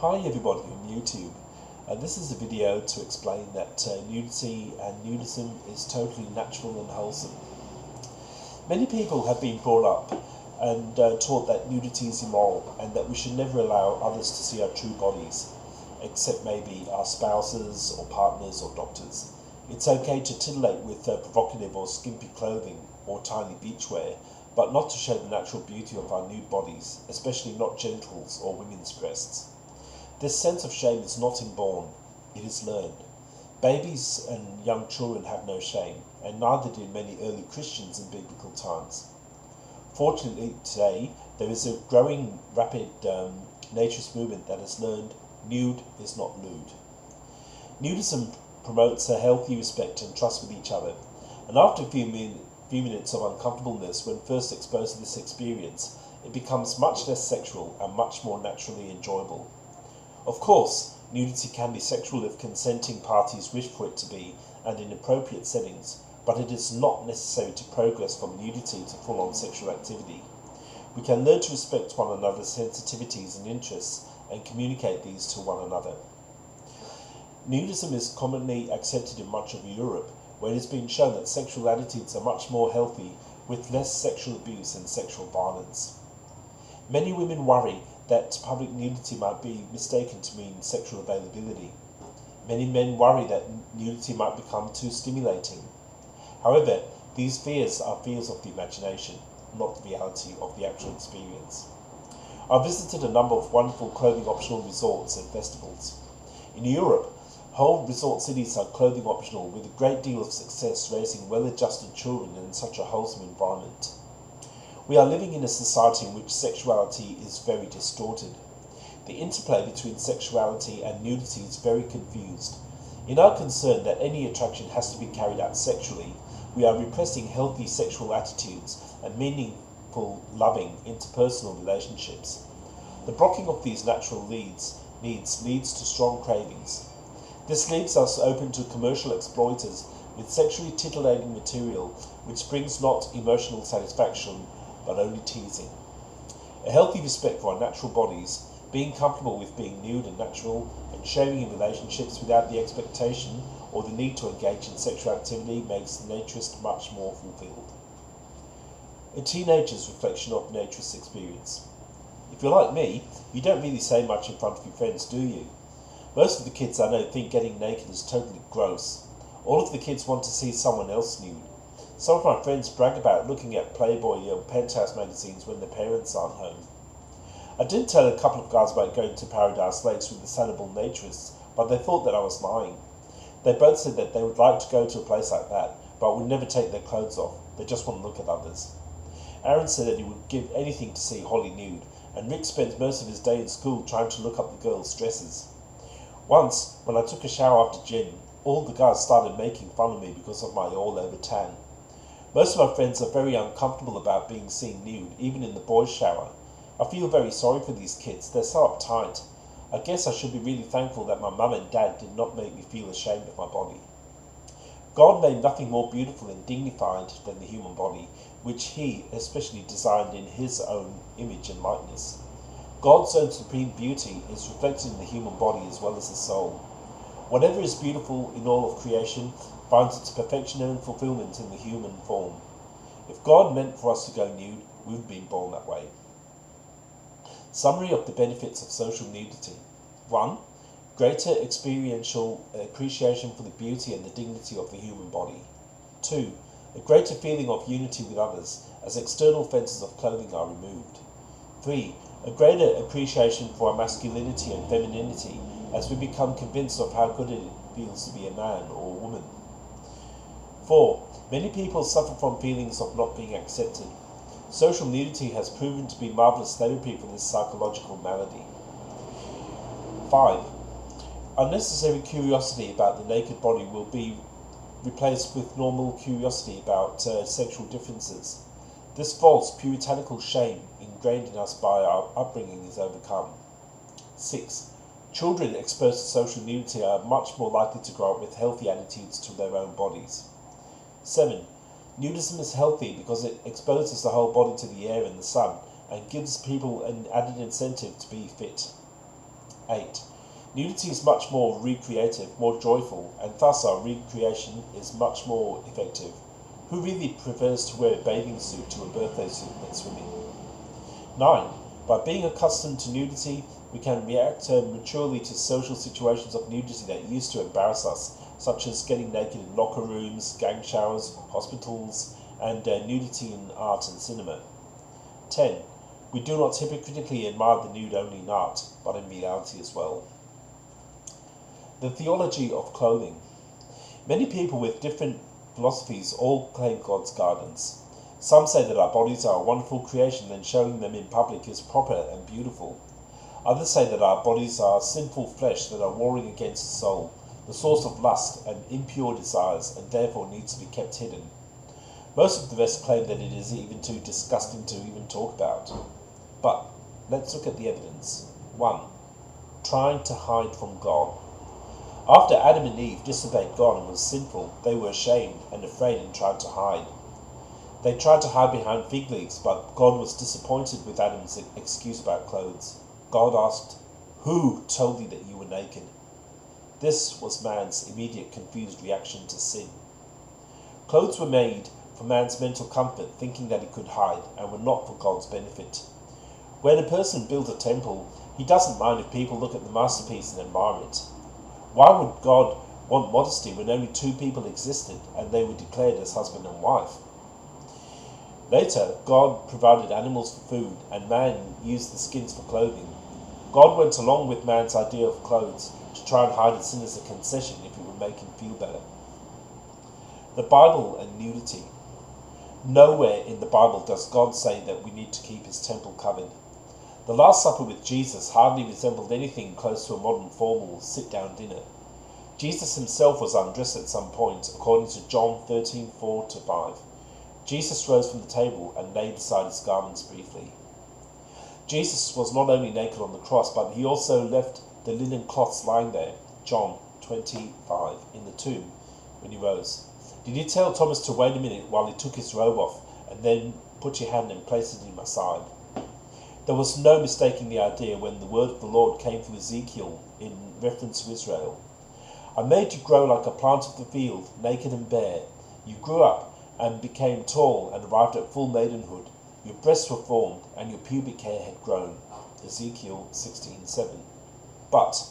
Hi everybody on YouTube. This is a video to explain that nudity and nudism is totally natural and wholesome. Many people have been brought up and taught that nudity is immoral and that we should never allow others to see our true bodies, except maybe our spouses or partners or doctors. It's okay to titillate with provocative or skimpy clothing or tiny beachwear, but not to show the natural beauty of our nude bodies, especially not genitals or women's breasts. This sense of shame is not inborn, it is learned. Babies and young children have no shame, and neither did many early Christians in biblical times. Fortunately, today, there is a growing, rapid naturist movement that has learned nude is not lewd. Nudism promotes a healthy respect and trust with each other, and after a few minutes of uncomfortableness when first exposed to this experience, it becomes much less sexual and much more naturally enjoyable. Of course, nudity can be sexual if consenting parties wish for it to be and in appropriate settings, but it is not necessary to progress from nudity to full-on sexual activity. We can learn to respect one another's sensitivities and interests and communicate these to one another. Nudism is commonly accepted in much of Europe, where it has been shown that sexual attitudes are much more healthy with less sexual abuse and sexual violence. Many women worry that public nudity might be mistaken to mean sexual availability. Many men worry that nudity might become too stimulating. However, these fears are fears of the imagination, not the reality of the actual experience. I visited a number of wonderful clothing optional resorts and festivals. In Europe, whole resort cities are clothing optional with a great deal of success raising well-adjusted children in such a wholesome environment. We are living in a society in which sexuality is very distorted. The interplay between sexuality and nudity is very confused. In our concern that any attraction has to be carried out sexually, we are repressing healthy sexual attitudes and meaningful, loving, interpersonal relationships. The blocking of these natural needs leads to strong cravings. This leaves us open to commercial exploiters with sexually titillating material which brings not emotional satisfaction but only teasing. A healthy respect for our natural bodies, being comfortable with being nude and natural, and sharing in relationships without the expectation or the need to engage in sexual activity makes the naturist much more fulfilled. A teenager's reflection of naturist experience. If you're like me, you don't really say much in front of your friends, do you? Most of the kids I know think getting naked is totally gross. All of the kids want to see someone else nude. Some of my friends brag about looking at Playboy or Penthouse magazines when their parents aren't home. I did tell a couple of guys about going to Paradise Lakes with the Sanibel naturists, but they thought that I was lying. They both said that they would like to go to a place like that, but would never take their clothes off. They just want to look at others. Aaron said that he would give anything to see Holly nude, and Rick spends most of his day in school trying to look up the girls' dresses. Once, when I took a shower after gym, all the guys started making fun of me because of my all-over tan. Most of my friends are very uncomfortable about being seen nude, even in the boys' shower. I feel very sorry for these kids, they're so uptight. I guess I should be really thankful that my mum and dad did not make me feel ashamed of my body. God made nothing more beautiful and dignified than the human body, which He especially designed in His own image and likeness. God's own supreme beauty is reflected in the human body as well as the soul. Whatever is beautiful in all of creation finds its perfection and fulfillment in the human form. If God meant for us to go nude, we would have been born that way. Summary of the benefits of social nudity. 1. Greater experiential appreciation for the beauty and the dignity of the human body. 2. A greater feeling of unity with others as external fences of clothing are removed. 3. A greater appreciation for our masculinity and femininity as we become convinced of how good it feels to be a man or a woman. 4. Many people suffer from feelings of not being accepted. Social nudity has proven to be marvelous therapy for this psychological malady. 5. Unnecessary curiosity about the naked body will be replaced with normal curiosity about sexual differences. This false puritanical shame ingrained in us by our upbringing is overcome. 6. Children exposed to social nudity are much more likely to grow up with healthy attitudes to their own bodies. 7. Nudism is healthy because it exposes the whole body to the air and the sun and gives people an added incentive to be fit. 8. Nudity is much more recreative, more joyful, and thus our recreation is much more effective. Who really prefers to wear a bathing suit to a birthday suit when swimming? 9. By being accustomed to nudity, we can react maturely to social situations of nudity that used to embarrass us, such as getting naked in locker rooms, gang showers, hospitals, and nudity in art and cinema. 10. We do not hypocritically admire the nude only in art, but in reality as well. The theology of clothing. Many people with different philosophies all claim God's guidance. Some say that our bodies are a wonderful creation and showing them in public is proper and beautiful. Others say that our bodies are sinful flesh that are warring against the soul, the source of lust and impure desires, and therefore needs to be kept hidden. Most of the rest claim that it is even too disgusting to even talk about. But let's look at the evidence. 1. Trying to hide from God. After Adam and Eve disobeyed God and was sinful, they were ashamed and afraid and tried to hide. They tried to hide behind fig leaves, but God was disappointed with Adam's excuse about clothes. God asked, "Who told you that you were naked?" This was man's immediate confused reaction to sin. Clothes were made for man's mental comfort, thinking that he could hide, and were not for God's benefit. When a person builds a temple, he doesn't mind if people look at the masterpiece and admire it. Why would God want modesty when only two people existed and they were declared as husband and wife? Later, God provided animals for food and man used the skins for clothing. God went along with man's idea of clothes to try and hide his sin as a concession if it would make him feel better. The Bible and Nudity. Nowhere in the Bible does God say that we need to keep his temple covered. The Last Supper with Jesus hardly resembled anything close to a modern formal sit-down dinner. Jesus himself was undressed at some point, according to John 13:4-5. Jesus rose from the table and laid aside his garments briefly. Jesus was not only naked on the cross, but he also left the linen cloths lying there, John 20:5, in the tomb when he rose. Did he tell Thomas to wait a minute while he took his robe off and then put your hand and place it in my side? There was no mistaking the idea when the word of the Lord came through Ezekiel in reference to Israel. I made you grow like a plant of the field, naked and bare. You grew up and became tall and arrived at full maidenhood. Your breasts were formed and your pubic hair had grown. Ezekiel 16:7. But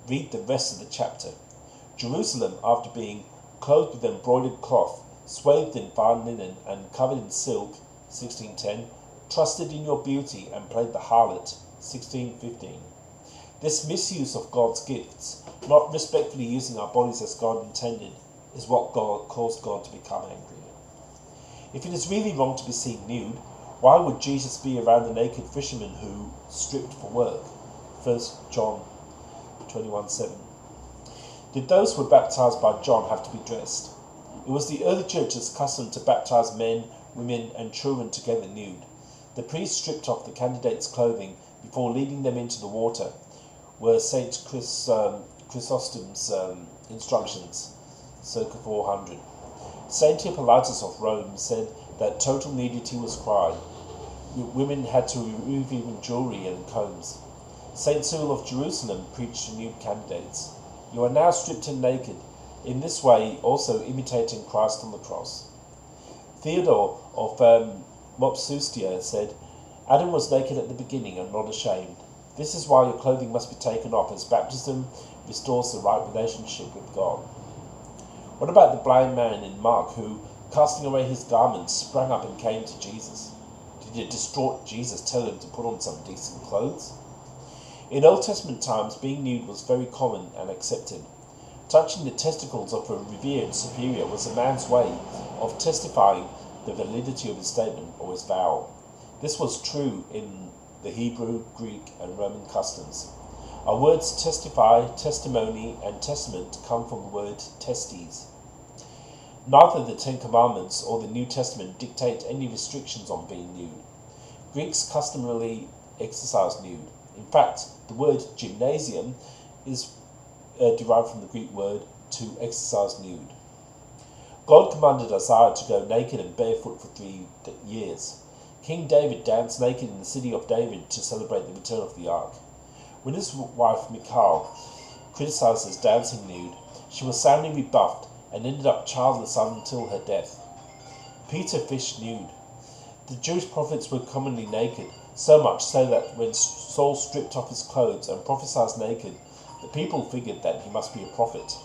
read the rest of the chapter. Jerusalem, after being clothed with embroidered cloth, swathed in fine linen and covered in silk, 16:10, trusted in your beauty and played the harlot, 16:15. This misuse of God's gifts, not respectfully using our bodies as God intended, is what caused God to become angry. If it is really wrong to be seen nude, why would Jesus be around the naked fishermen who stripped for work? 1 John 21:7. Did those who were baptized by John have to be dressed? It was the early church's custom to baptize men, women, and children together nude. The priest stripped off the candidates' clothing before leading them into the water, were St. Chrysostom's instructions, circa 400. St. Hippolytus of Rome said that total nudity was required. Women had to remove even jewelry and combs. St. Cyril of Jerusalem preached to nude candidates. You are now stripped and naked, in this way also imitating Christ on the cross. Theodore of Mopsuestia said, Adam was naked at the beginning and not ashamed. This is why your clothing must be taken off, as baptism restores the right relationship with God. What about the blind man in Mark who, casting away his garments, sprang up and came to Jesus? Did a distraught Jesus tell him to put on some decent clothes? In Old Testament times, being nude was very common and accepted. Touching the testicles of a revered superior was a man's way of testifying the validity of his statement or his vow. This was true in the Hebrew, Greek, and Roman customs. Our words testify, testimony, and testament come from the word testes. Neither the Ten Commandments or the New Testament dictate any restrictions on being nude. Greeks customarily exercise nude. In fact, the word gymnasium is derived from the Greek word to exercise nude. God commanded Isaiah to go naked and barefoot for 3 years. King David danced naked in the city of David to celebrate the return of the ark. When his wife Michal criticised his dancing nude, she was soundly rebuffed and ended up childless until her death. Peter fished nude. The Jewish prophets were commonly naked, so much so that when Saul stripped off his clothes and prophesied naked, the people figured that he must be a prophet.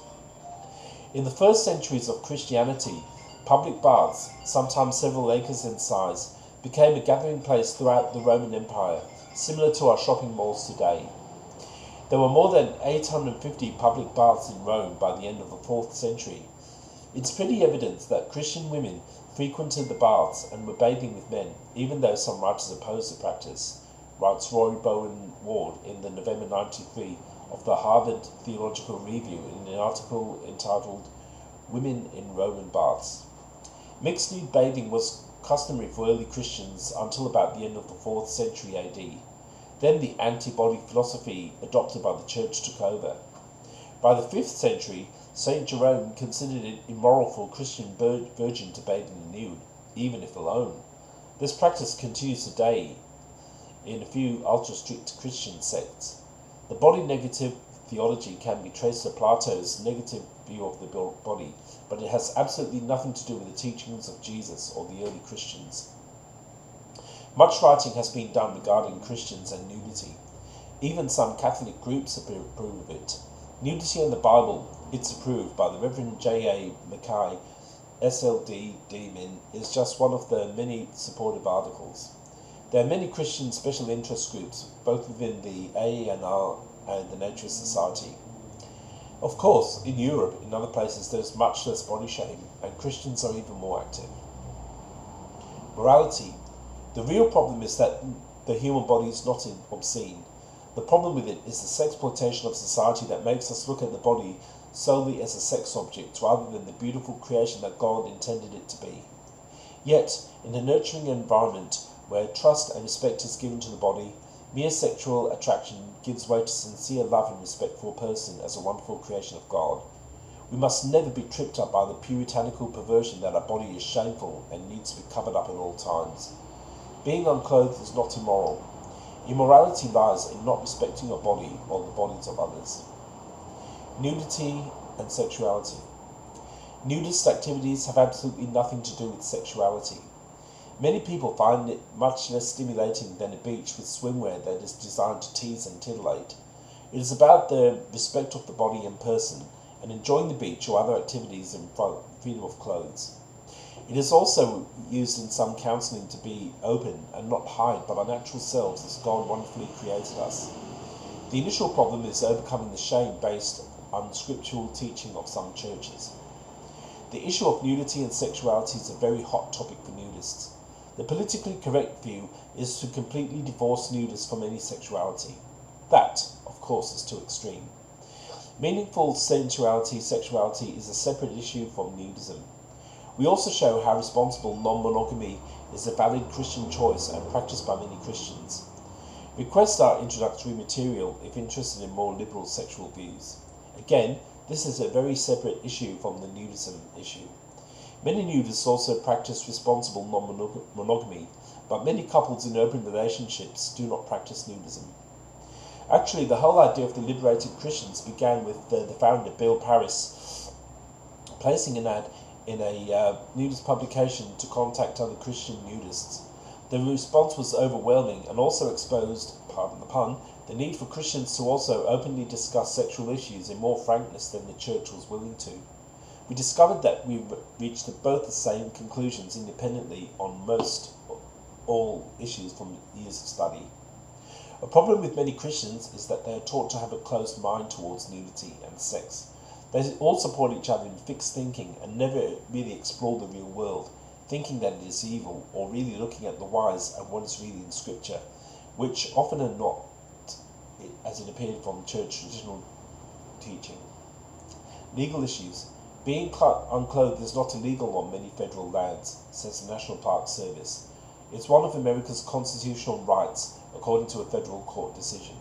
In the first centuries of Christianity, public baths, sometimes several acres in size, became a gathering place throughout the Roman Empire, similar to our shopping malls today. There were more than 850 public baths in Rome by the end of the 4th century. It's pretty evident that Christian women frequented the baths and were bathing with men, even though some writers opposed the practice, writes Roy Bowen Ward in the November 93 of the Harvard Theological Review in an article entitled Women in Roman Baths. Mixed nude bathing was customary for early Christians until about the end of the 4th century AD. Then the anti-body philosophy adopted by the church took over. By the 5th century, St. Jerome considered it immoral for a Christian virgin to bathe in the nude, even if alone. This practice continues today in a few ultra-strict Christian sects. The body-negative theology can be traced to Plato's negative view of the body, but it has absolutely nothing to do with the teachings of Jesus or the early Christians. Much writing has been done regarding Christians and nudity. Even some Catholic groups approve of it. Nudity and the Bible, it's approved by the Reverend J.A. Mackay, SLD Demon, is just one of the many supportive articles. There are many Christian special interest groups, both within the ANR and the Naturist Society. Of course, in Europe, in other places, there's much less body shame, and Christians are even more active. Morality. The real problem is that the human body is not obscene. The problem with it is the sexploitation of society that makes us look at the body solely as a sex object rather than the beautiful creation that God intended it to be. Yet, in a nurturing environment where trust and respect is given to the body, mere sexual attraction gives way to sincere love and respect for a person as a wonderful creation of God. We must never be tripped up by the puritanical perversion that our body is shameful and needs to be covered up at all times. Being unclothed is not immoral. Immorality lies in not respecting your body or the bodies of others. Nudity and sexuality. Nudist activities have absolutely nothing to do with sexuality. Many people find it much less stimulating than a beach with swimwear that is designed to tease and titillate. It is about the respect of the body and person, and enjoying the beach or other activities in freedom of clothes. It is also used in some counselling to be open and not hide but our natural selves as God wonderfully created us. The initial problem is overcoming the shame based on scriptural teaching of some churches. The issue of nudity and sexuality is a very hot topic for nudists. The politically correct view is to completely divorce nudists from any sexuality. That, of course, is too extreme. Meaningful sexuality is a separate issue from nudism. We also show how responsible non-monogamy is a valid Christian choice and practiced by many Christians. Request our introductory material if interested in more liberal sexual views. Again, this is a very separate issue from the nudism issue. Many nudists also practice responsible non-monogamy, but many couples in open relationships do not practice nudism. Actually, the whole idea of the liberated Christians began with the founder, Bill Paris, placing an ad in a nudist publication to contact other Christian nudists. The response was overwhelming and also exposed, pardon the pun, the need for Christians to also openly discuss sexual issues in more frankness than the church was willing to. We discovered that we reached both the same conclusions independently on most all issues from years of study. A problem with many Christians is that they are taught to have a closed mind towards nudity and sex. They all support each other in fixed thinking and never really explore the real world, thinking that it is evil, or really looking at the whys and what is really in Scripture, which often are not as it appeared from church traditional teaching. Legal issues. Being unclothed is not illegal on many federal lands, says the National Park Service. It's one of America's constitutional rights, according to a federal court decision.